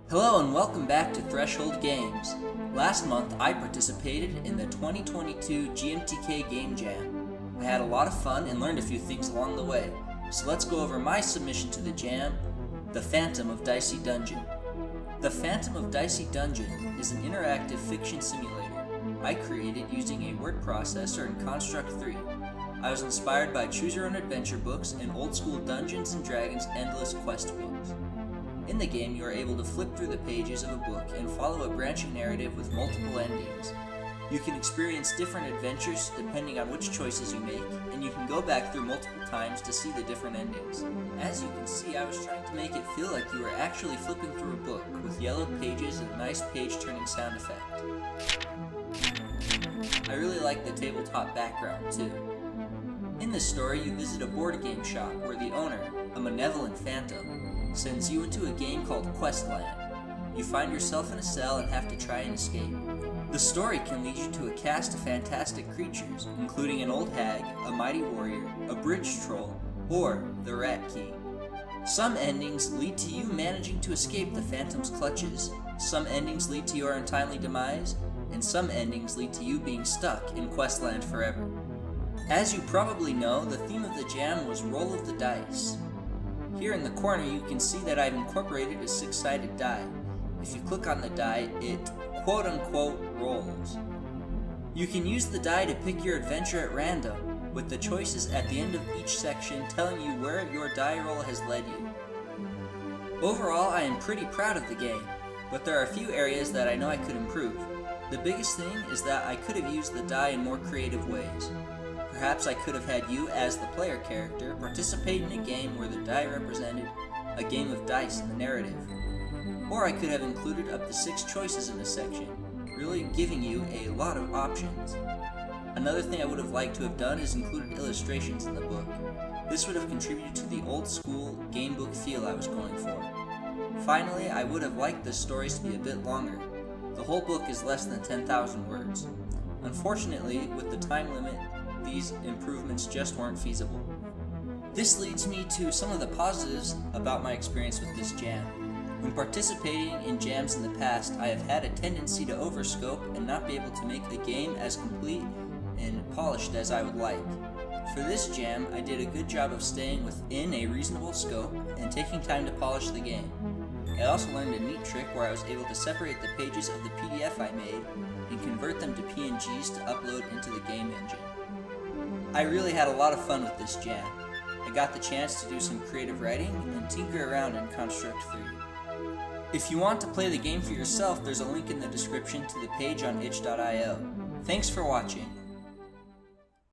Hello and welcome back to Threshold Games. Last month I participated in the 2022 GMTK Game Jam. I had a lot of fun and learned a few things along the way, so let's go over my submission to the jam, The Phantom of Dicey Dungeon. The Phantom of Dicey Dungeon is an interactive fiction simulator I created using a word processor in Construct 3. I was inspired by Choose Your Own Adventure books and old school Dungeons & Dragons Endless Quest books. In the game, you are able to flip through the pages of a book and follow a branching narrative with multiple endings. You can experience different adventures depending on which choices you make, and you can go back through multiple times to see the different endings. As you can see, I was trying to make it feel like you were actually flipping through a book, with yellowed pages and a nice page-turning sound effect. I really like the tabletop background, too. In this story, you visit a board game shop where the owner, a malevolent phantom, sends you into a game called Questland. You find yourself in a cell and have to try and escape. The story can lead you to a cast of fantastic creatures, including an old hag, a mighty warrior, a bridge troll, or the Rat King. Some endings lead to you managing to escape the Phantom's clutches, some endings lead to your untimely demise, and some endings lead to you being stuck in Questland forever. As you probably know, the theme of the jam was Roll of the Dice. Here in the corner you can see that I've incorporated a six-sided die. If you click on the die, it quote-unquote rolls. You can use the die to pick your adventure at random, with the choices at the end of each section telling you where your die roll has led you. Overall, I am pretty proud of the game, but there are a few areas that I know I could improve. The biggest thing is that I could have used the die in more creative ways. Perhaps I could have had you, as the player character, participate in a game where the die represented a game of dice in the narrative. Or I could have included up to 6 choices in a section, really giving you a lot of options. Another thing I would have liked to have done is included illustrations in the book. This would have contributed to the old school game book feel I was going for. Finally, I would have liked the stories to be a bit longer. The whole book is less than 10,000 words. Unfortunately, with the time limit, these improvements just weren't feasible. This leads me to some of the positives about my experience with this jam. When participating in jams in the past, I have had a tendency to overscope and not be able to make a game as complete and polished as I would like. For this jam, I did a good job of staying within a reasonable scope and taking time to polish the game. I also learned a neat trick where I was able to separate the pages of the PDF I made and convert them to PNGs to upload into the game engine. I really had a lot of fun with this jam. I got the chance to do some creative writing and tinker around in Construct 3. If you want to play the game for yourself, there's a link in the description to the page on itch.io. Thanks for watching.